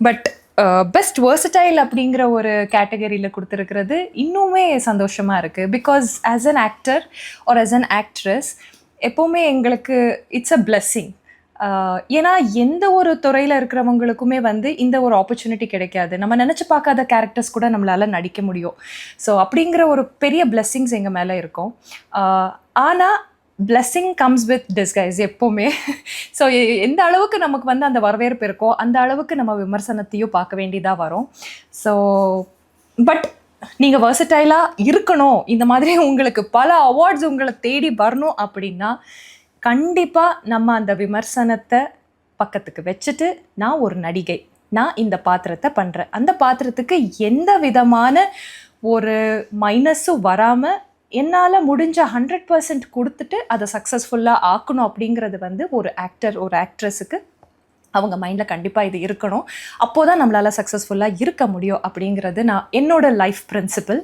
But best versatile அப்படிங்கிற ஒரு கேட்டகரியில் கொடுத்துருக்கிறது இன்னுமே சந்தோஷமாக இருக்குது. Because as an actor or as an actress எப்போவுமே எங்களுக்கு இட்ஸ் அ பிளெஸ்ஸிங். ஏன்னா எந்த ஒரு துறையில் இருக்கிறவங்களுக்குமே வந்து இந்த ஒரு ஆப்பர்ச்சுனிட்டி கிடைக்காது. நம்ம நினச்சி பார்க்காத கேரக்டர்ஸ் கூட நம்மளால் நடிக்க முடியும். ஸோ அப்படிங்கிற ஒரு பெரிய பிளெஸ்ஸிங்ஸ் எங்கள் மேலே இருக்கும். ஆனால் பிளெஸ்ஸிங் கம்ஸ் வித் டிஸ்கைஸ் எப்போவுமே. ஸோ எந்த அளவுக்கு நமக்கு வந்து அந்த வரவேற்பு இருக்கோ அந்த அளவுக்கு நம்ம விமர்சனத்தையும் பார்க்க வேண்டியதாக வரும். ஸோ பட் நீங்கள் வெர்சடைலாக இருக்கணும், இந்த மாதிரி உங்களுக்கு பல அவார்ட்ஸ் உங்களை தேடி வரணும் அப்படின்னா கண்டிப்பாக நம்ம அந்த விமர்சனத்தை பக்கத்துக்கு வச்சுட்டு, நான் ஒரு நடிகை, நான் இந்த பாத்திரத்தை பண்ணுறேன், அந்த பாத்திரத்துக்கு எந்த விதமான ஒரு மைனஸும் வராமல் என்னால் முடிஞ்ச 100% கொடுத்துட்டு அதை சக்ஸஸ்ஃபுல்லாக ஆக்கணும் அப்படிங்கிறது வந்து ஒரு ஆக்டர் ஒரு ஆக்ட்ரஸுக்கு அவங்க மைண்டில் கண்டிப்பாக இது இருக்கணும். அப்போது தான் நம்மளால் சக்ஸஸ்ஃபுல்லாக இருக்க முடியும் அப்படிங்கிறது நான் என்னோட லைஃப் பிரின்சிபிள்.